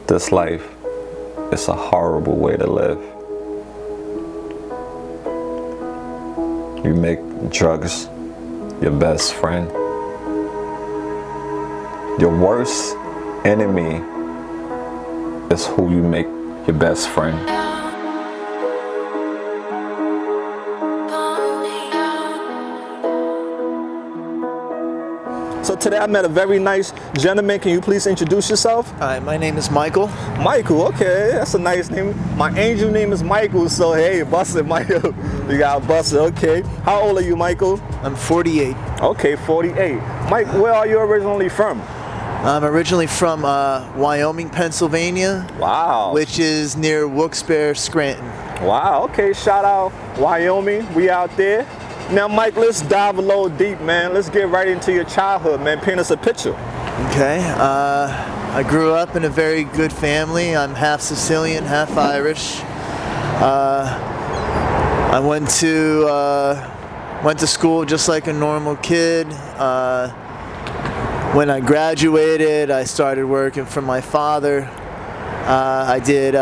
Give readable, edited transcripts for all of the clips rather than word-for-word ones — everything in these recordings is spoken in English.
this life is a horrible way to live. You make drugs your best friend. Your worst enemy is who you make your best friend. So today I met a very nice gentleman. Can you please introduce yourself? Hi, my name is Michael. Michael, okay, that's a nice name. My angel name is Michael, so hey, busted, Michael. You got busted, okay. How old are you, Michael? I'm 48. Okay, 48. Mike, where are you originally from? I'm originally from Wyoming, Pennsylvania. Wow. Which is near Weoutthere, Scranton. Wow, okay, shout out Wyoming, we out there. Now, Mike, let's dive a little deep, man. Let's get right into your childhood, man. Paint us a picture. Okay, I grew up in a very good family. I'm half Sicilian, half Irish. I went to school just like a normal kid. When I graduated, I started working for my father. I did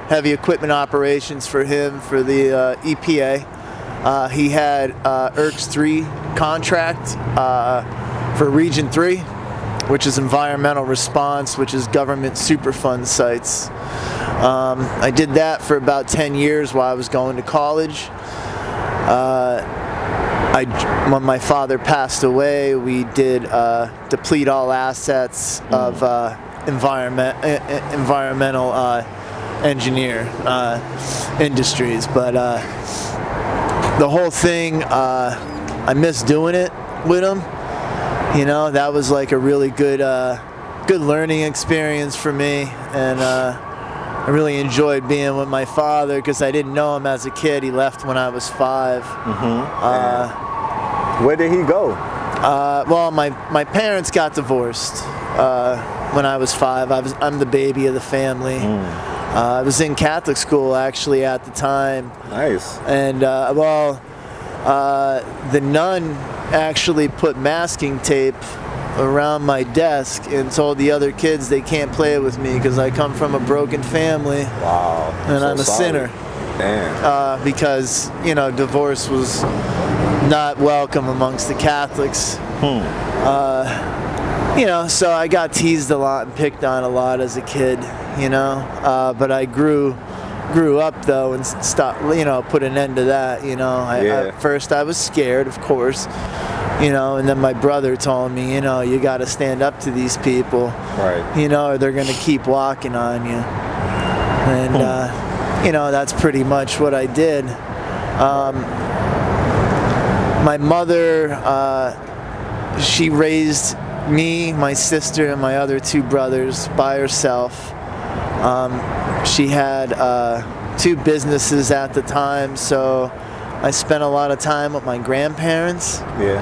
heavy equipment operations for him for the EPA. He had ERC's 3 contract for Region 3, which is environmental response, which is government Superfund sites. I did that for about 10 years while I was going to college. When my father passed away, we did deplete all assets of environmental engineer industries, but the whole thing, I miss doing it with him. You know, that was like a really good learning experience for me, and I really enjoyed being with my father because I didn't know him as a kid. He left when I was 5. Where did he go? Well, my parents got divorced when I was 5. I'm the baby of the family. I was in Catholic school actually at the time. Nice. And the nun actually put masking tape around my desk and told the other kids they can't play with me because I come from a broken family. Wow. And I'm a sinner. Damn. Because, you know, divorce was not welcome amongst the Catholics. You know, so I got teased a lot and picked on a lot as a kid, you know, but I grew up though and put an end to that, you know. At first I was scared, of course, you know, and then my brother told me, you know, you got to stand up to these people, right? You know, or they're going to keep walking on you. And, you know, that's pretty much what I did. My mother, she raised me, my sister, and my other 2 brothers by herself. She had 2 businesses at the time, so I spent a lot of time with my grandparents. Yeah.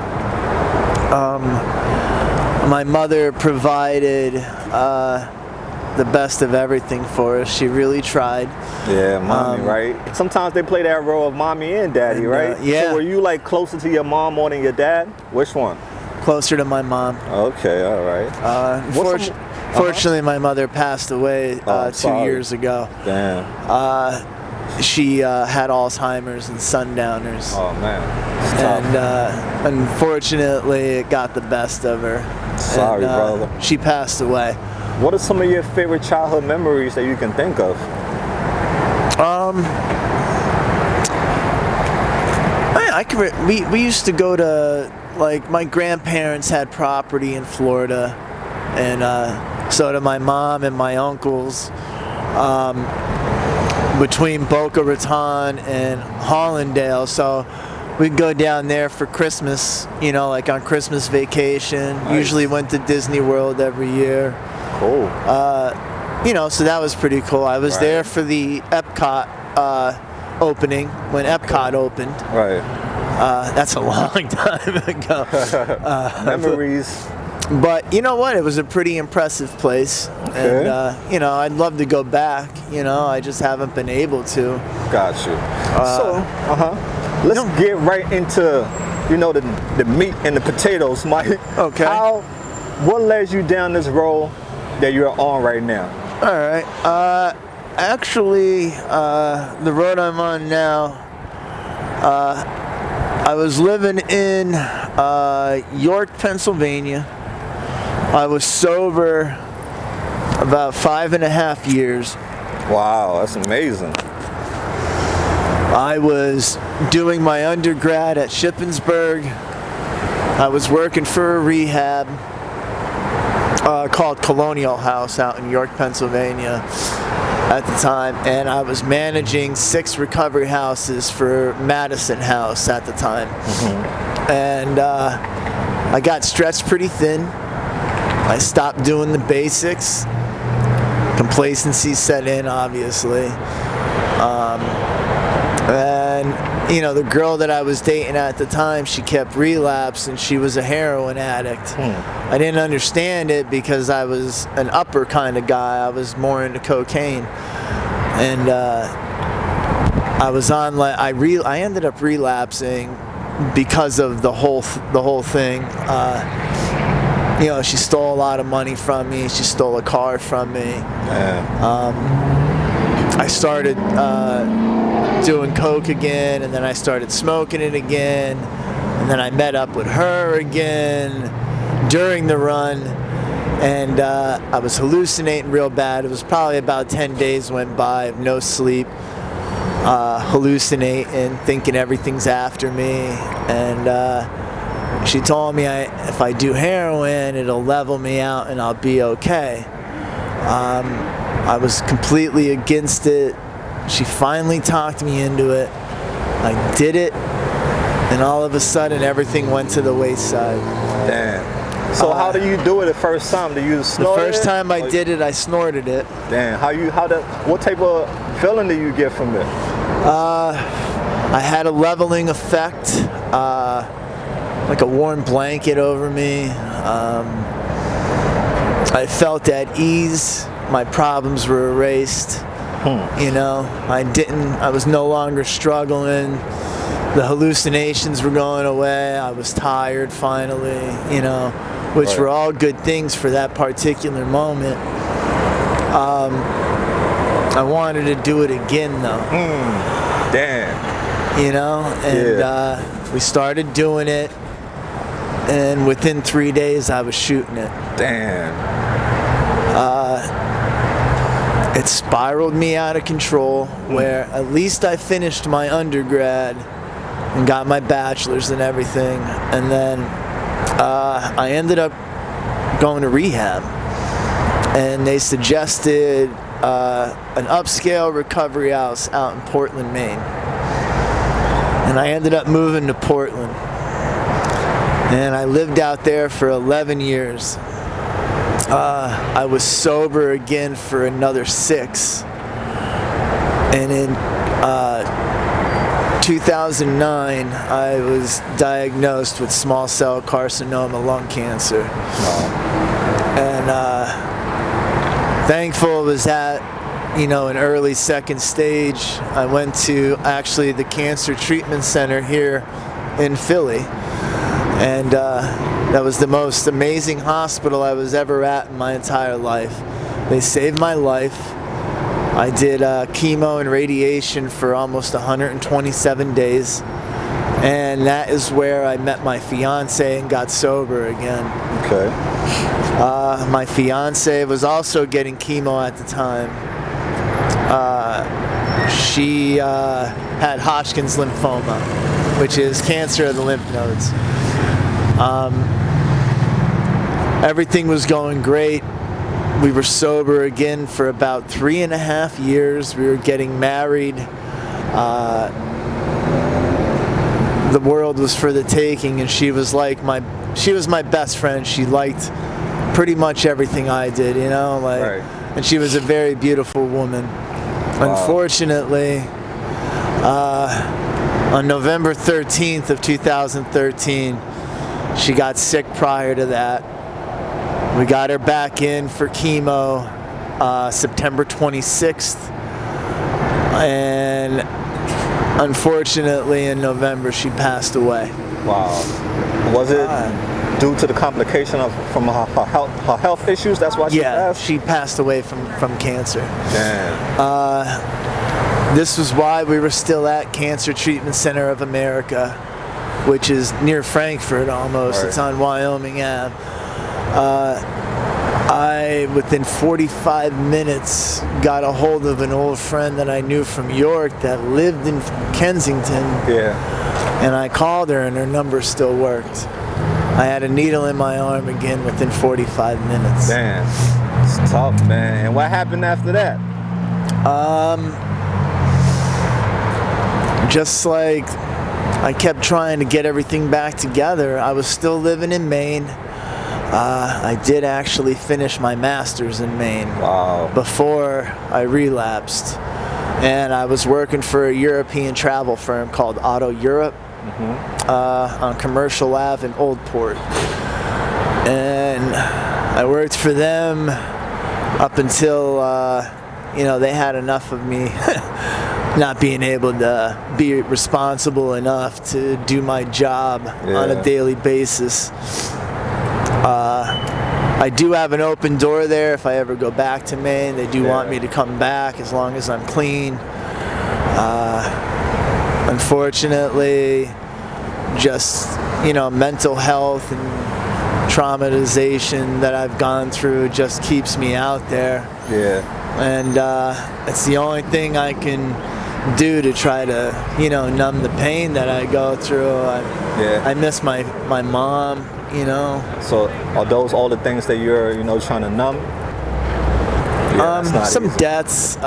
My mother provided the best of everything for us. She really tried. Yeah, mommy, right? Sometimes they play that role of mommy and daddy, right? Yeah. So were you like closer to your mom more than your dad? Which one? Closer to my mom. Okay, all right. Fortunately, my mother passed away 2 years ago. Damn. She had Alzheimer's and sundowners. Oh man. And unfortunately, it got the best of her. Sorry, brother. She passed away. What are some of your favorite childhood memories that you can think of? We used to go to, like, my grandparents had property in Florida, and so did my mom and my uncles. Between Boca Raton and Hollandale, so we'd go down there for Christmas, you know, like on Christmas vacation. Nice. Usually went to Disney World every year. Cool. You know, so that was pretty cool. I was there for the Epcot opening, when Epcot opened. Right. That's a long time ago. Memories. But you know what? It was a pretty impressive place. Okay. And, you know, I'd love to go back. You know, I just haven't been able to. Got you. Let's get right into, you know, the meat and the potatoes, Mike. Okay. What led you down this road that you're on right now? All right. Actually, the road I'm on now, I was living in York, Pennsylvania. I was sober about 5.5 years. Wow, that's amazing. I was doing my undergrad at Shippensburg. I was working for a rehab called Colonial House out in York, Pennsylvania at the time, and I was managing 6 recovery houses for Madison House at the time. And I got stretched pretty thin. I stopped doing the basics. Complacency set in, obviously. And you know, the girl that I was dating at the time, she kept relapsing. She was a heroin addict. I didn't understand it because I was an upper kind of guy. I was more into cocaine, and I was on like I ended up relapsing because of the whole thing. You know, she stole a lot of money from me. She stole a car from me. I started doing coke again, and then I started smoking it again, and then I met up with her again during the run, and I was hallucinating real bad. It was probably about 10 days went by of no sleep, hallucinating, thinking everything's after me, and she told me if I do heroin, it'll level me out and I'll be okay. I was completely against it. She finally talked me into it. I did it, and all of a sudden everything went to the wayside. Damn. So how do you do it the first time? Do you snort it? The first time I did it, I snorted it. Damn. What type of feeling do you get from it? I had a leveling effect, like a warm blanket over me. I felt at ease. My problems were erased. You know, I was no longer struggling. The hallucinations were going away. I was tired finally, you know, which were all good things for that particular moment. I wanted to do it again though. Damn. You know, and we started doing it, and within 3 days I was shooting it. Damn. It spiraled me out of control, where at least I finished my undergrad and got my bachelor's and everything, and then I ended up going to rehab, and they suggested an upscale recovery house out in Portland, Maine, and I ended up moving to Portland, and I lived out there for 11 years. I was sober again for another 6, and in 2009 I was diagnosed with small cell carcinoma lung cancer. And thankful it was at, you know, an early 2nd stage. I went to actually the cancer treatment center here in Philly, and that was the most amazing hospital I was ever at in my entire life. They saved my life. I did chemo and radiation for almost 127 days, and that is where I met my fiance and got sober again. Okay. My fiance was also getting chemo at the time. She had Hodgkin's lymphoma, which is cancer of the lymph nodes. Everything was going great. We were sober again for about 3.5 years. We were getting married. The world was for the taking, and she was my best friend. She liked pretty much everything I did, you know, like, and she was a very beautiful woman. Wow. Unfortunately, on November 13th of 2013, she got sick prior to that. We got her back in for chemo September 26th, and unfortunately in November she passed away. Wow. Was it due to the complication from her health issues? That's why she passed? She passed away from cancer. Damn. This was why we were still at Cancer Treatment Center of America, which is near Frankfurt almost. Right. It's on Wyoming Ave. I, within 45 minutes, got a hold of an old friend that I knew from York that lived in Kensington. Yeah. And I called her and her number still worked. I had a needle in my arm again within 45 minutes. Damn. It's tough, man. And what happened after that? Just like I kept trying to get everything back together. I was still living in Maine. I did actually finish my master's in Maine. Wow. Before I relapsed. And I was working for a European travel firm called Auto Europe on Commercial Ave in Old Port. And I worked for them up until, they had enough of me not being able to be responsible enough to do my job on a daily basis. I do have an open door there if I ever go back to Maine. They do want me to come back as long as I'm clean. Unfortunately, just, mental health and traumatization that I've gone through just keeps me out there. Yeah. And it's the only thing I can do to try to, numb the pain that I go through. I miss my mom. So are those all the things that you're, trying to numb? Yeah, some debts,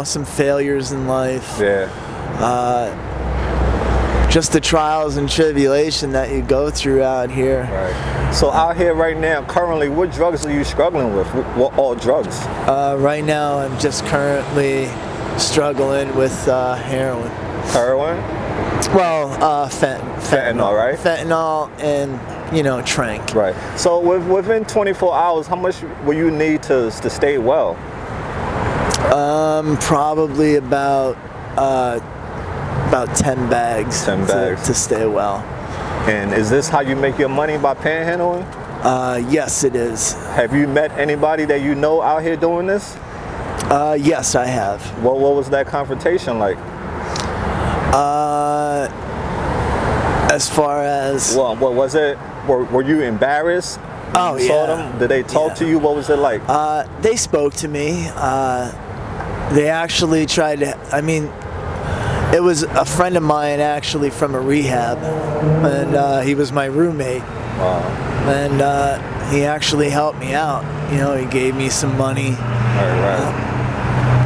some failures in life. Yeah. Just the trials and tribulation that you go through out here. Right. So out here right now, currently, what drugs are you struggling with? What all drugs? Right now, I'm just currently struggling with heroin. Heroin? Well, fentanyl, right? Fentanyl and, trank. Right. So within 24 hours, how much will you need to stay well? Probably about 10 bags. 10 bags. To stay well. And is this how you make your money, by panhandling? Yes, it is. Have you met anybody that you know out here doing this? Yes, I have. What was that confrontation like? As far as... Well, what was it? Were you embarrassed? Oh, you saw them? Did they talk to you? What was it like? They spoke to me. They actually tried to... it was a friend of mine actually from a rehab, and he was my roommate. Wow. And he actually helped me out. He gave me some money. Right.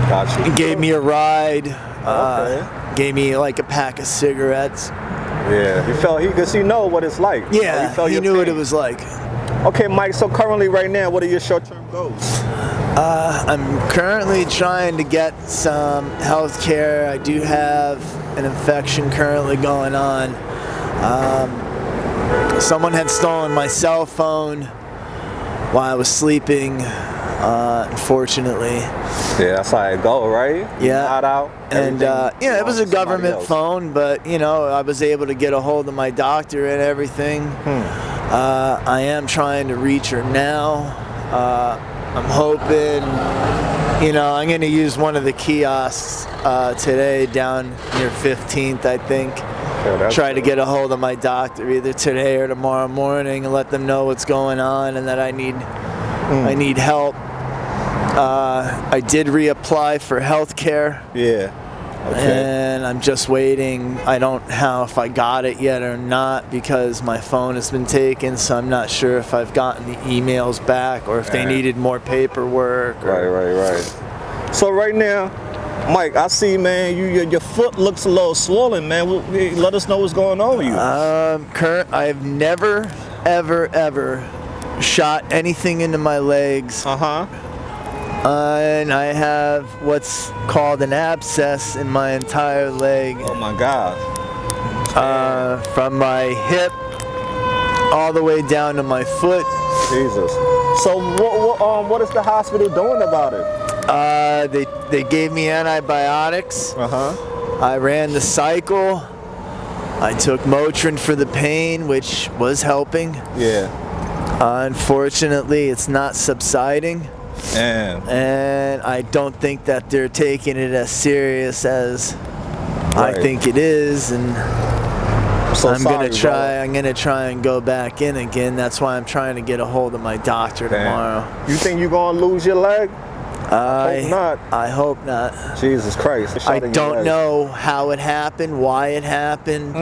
Gotcha. He gave me a ride. Okay. Gave me like a pack of cigarettes. Yeah, because he know what it's like. Yeah, he knew what it was like. Okay, Mike, so currently right now, what are your short-term goals? I'm currently trying to get some health care. I do have an infection currently going on. Someone had stolen my cell phone while I was sleeping, unfortunately. Yeah, that's how it go, right? Yeah. Not out. And it was a government phone, but I was able to get a hold of my doctor and everything. I am trying to reach her now. I'm hoping, I'm going to use one of the kiosks today down near 15th, I think. Yeah, try to get a hold of my doctor either today or tomorrow morning and let them know what's going on and that I need help. I did reapply for health care. Yeah. Okay. And I'm just waiting. I don't know if I got it yet or not because my phone has been taken, so I'm not sure if I've gotten the emails back or if they needed more paperwork. Right. So right now, Mike, I see, man, your foot looks a little swollen, man. Let us know what's going on with you. I've never, ever shot anything into my legs. And I have what's called an abscess in my entire leg. Oh my God. From my hip all the way down to my foot. Jesus. So what is the hospital doing about it? They gave me antibiotics. I ran the cycle. I took Motrin for the pain, which was helping. Yeah. Unfortunately, it's not subsiding. Damn. And I don't think that they're taking it as serious as Right. I think it is. And So I'm sorry, gonna try. brother. I'm gonna try and go back in again. That's why I'm trying to get a hold of my doctor tomorrow. You think you're gonna lose your leg? Hope not. I hope not. Jesus Christ. I don't know how it happened, why it happened.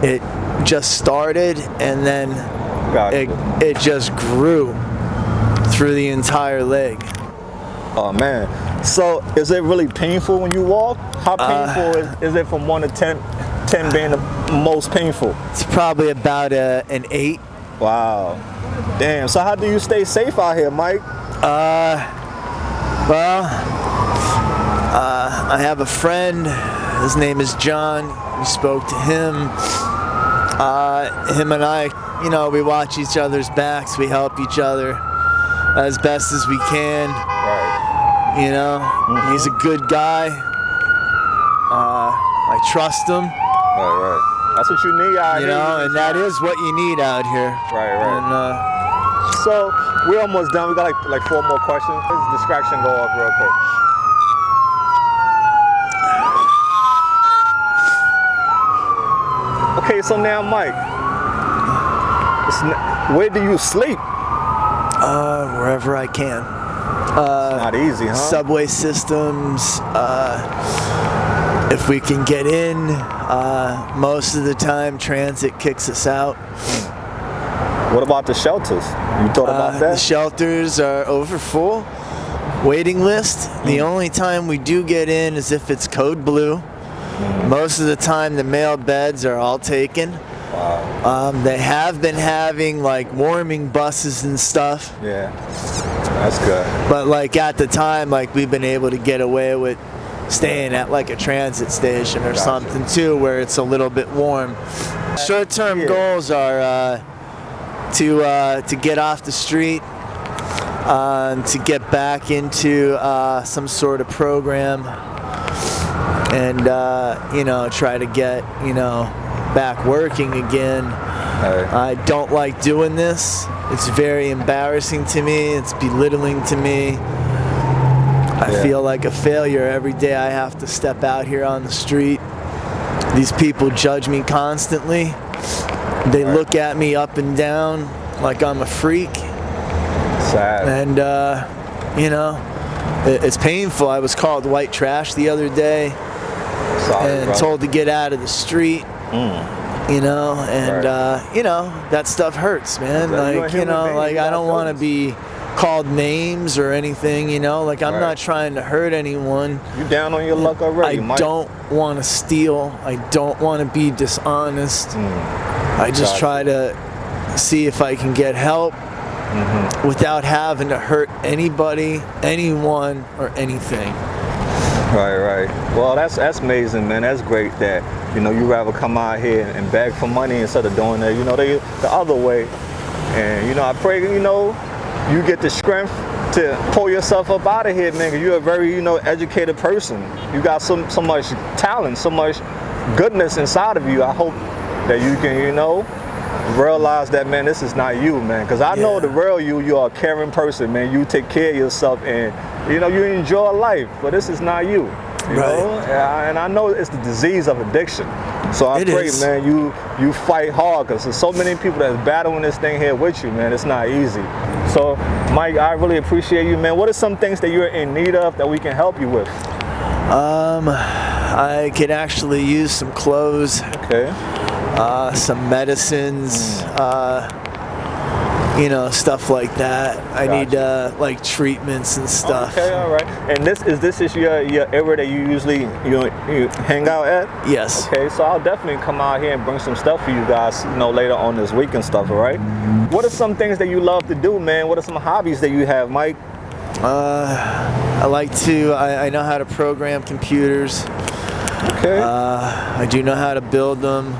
It just started, and then Gotcha. it just grew through the entire leg. Oh man. So is it really painful when you walk? How painful is it from 1 to 10? 10 being the most painful. It's probably about an 8. Wow. Damn. So how do you stay safe out here, Mike? Well, I have a friend. His name is John. We spoke to him. Him and I, you know, we watch each other's backs. We help each other as best as we can. Right. You know, he's a good guy. I trust him. Right. That's what you need out here. You know, and that is what you need out here. Right. And, So we're almost done. We got like 4 more questions. Let's distraction go off real quick. Okay, so now Mike, where do you sleep? wherever I can. Not easy, huh? Subway systems. If we can get in, most of the time transit kicks us out. What about the shelters? You thought about that? The shelters are over full. Waiting list. The only time we do get in is if it's code blue. Most of the time the male beds are all taken. Wow. They have been having like warming buses and stuff. Yeah, that's good. But like at the time, like we've been able to get away with staying at like a transit station or something too, where it's a little bit warm. Short-term goals are to get off the street, to get back into some sort of program, and you know, try to get, you know, back working again. I don't like doing this. It's very embarrassing to me. It's belittling to me. I feel like a failure every day I have to step out here on the street. These people judge me constantly. They look at me up and down like I'm a freak. Sad. And you know, it's painful. I was called white trash the other day. Sorry, and brother. told to get out of the street. You know, and you know, that stuff hurts, man. Like, you know, like I don't want to be called names or anything, you know, like I'm not trying to hurt anyone. You down on your luck already, Mike? I don't want to steal. I don't want to be dishonest. I just try to see if I can get help without having to hurt anybody, anyone, or anything. Right. Well, that's amazing, man. That's great that, you know, you rather come out here and beg for money instead of doing that, you know, the other way. And, you know, I pray, you know, you get the strength to pull yourself up out of here, man, because you're a very, you know, educated person. You got so much talent, so much goodness inside of you. I hope that you can, you know, realize that, man, this is not you, man. Because I know the real you're a caring person, man. You take care of yourself and, you know, you enjoy life, but this is not you. You know? And I know it's the disease of addiction. So I pray, man, you fight hard, because there's so many people that's battling this thing here with you, man. It's not easy. So, Mike, I really appreciate you, man. What are some things that you're in need of that we can help you with? I could actually use some clothes. Okay. Some medicines, you know, stuff like that. I need like treatments and stuff. Okay, all right. And this is your area that you usually you hang out at? Yes. Okay, so I'll definitely come out here and bring some stuff for you guys, you know, later on this week and stuff. All right. What are some things that you love to do, man? What are some hobbies that you have, Mike? I like to. I know how to program computers. Okay. I do know how to build them.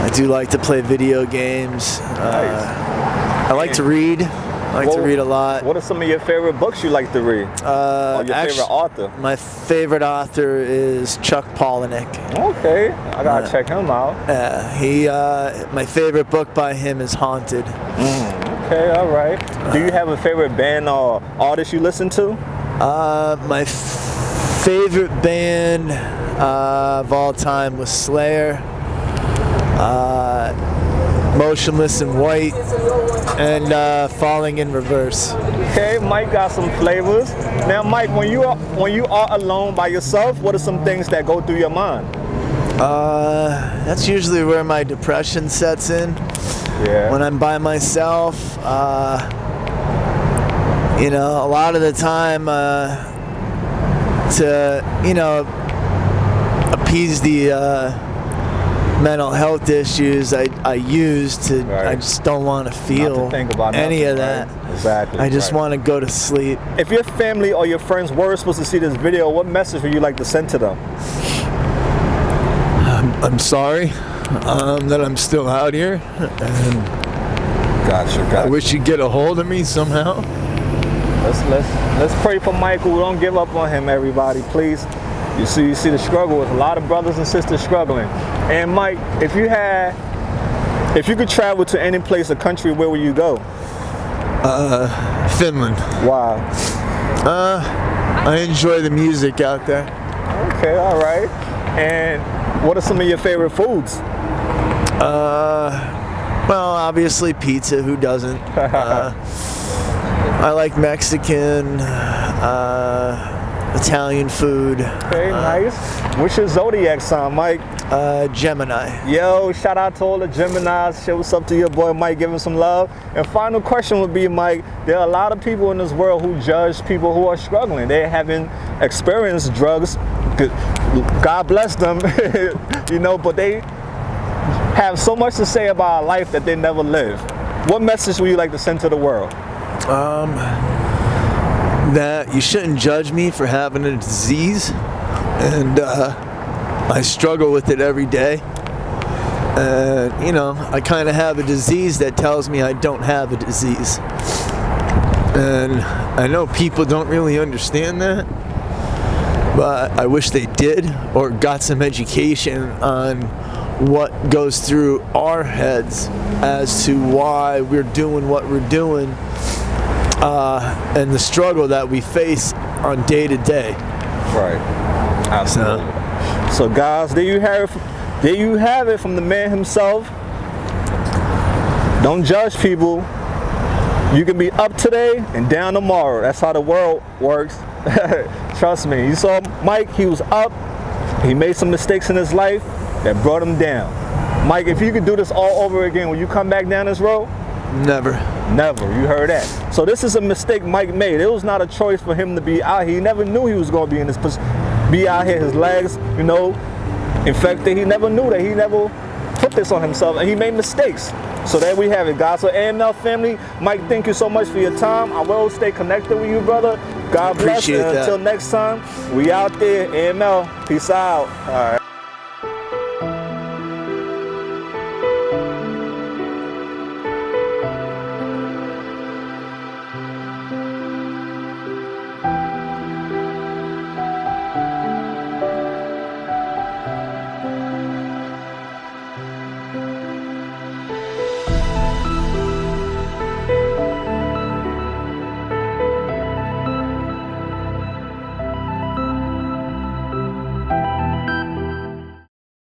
I do like to play video games. I like to read. I I like to read a lot. What are some of your favorite books you like to read? Or your favorite author? My favorite author is Chuck Palahniuk. Okay, I gotta check him out. My favorite book by him is Haunted. Okay, all right. Do you have a favorite band or artist you listen to? My favorite band of all time was Slayer, Motionless in White, and Falling in Reverse. Okay, Mike got some flavors. Now, Mike, when you are alone by yourself, what are some things that go through your mind? That's usually where my depression sets in. Yeah. When I'm by myself, you know, a lot of the time, to, you know, appease the mental health issues I use to, I just don't want to feel any of that. Right? Exactly. I just want to go to sleep. If your family or your friends were supposed to see this video, what message would you like to send to them? I'm sorry that I'm still out here. And Gotcha. I wish you'd get a hold of me somehow. Let's pray for Michael. Don't give up on him, everybody, please. You see the struggle with a lot of brothers and sisters struggling. And Mike, if you could travel to any place or country, where would you go? Finland. Wow. I enjoy the music out there. Okay, all right. And what are some of your favorite foods? Well, obviously pizza. Who doesn't? I like Mexican, Italian food. Okay, nice. What's your zodiac sign, Mike? Gemini. Yo, shout out to all the Geminis. Show what's up to your boy Mike, give him some love. And final question would be, Mike, there are a lot of people in this world who judge people who are struggling. They haven't experienced drugs. God bless them, you know, but they have so much to say about life that they never live. What message would you like to send to the world? That you shouldn't judge me for having a disease, and I struggle with it every day. And you know, I kind of have a disease that tells me I don't have a disease, and I know people don't really understand that, but I wish they did, or got some education on what goes through our heads as to why we're doing what we're doing, and the struggle that we face on day to day. Right. Absolutely. So guys, there you have it from the man himself. Don't judge people. You can be up today and down tomorrow. That's how the world works. Trust me. You saw Mike, he was up. He made some mistakes in his life that brought him down. Mike, if you could do this all over again, will you come back down this road? Never. Never. You heard that. So this is a mistake Mike made. It was not a choice for him to be out here. He never knew he was going to be in this position. Be out here, his legs, you know, infected. He never knew that. He never put this on himself, and he made mistakes. So there we have it, guys. So AML family, Mike, thank you so much for your time. I will stay connected with you, brother. God bless you. Until next time, we out there. AML, peace out. All right.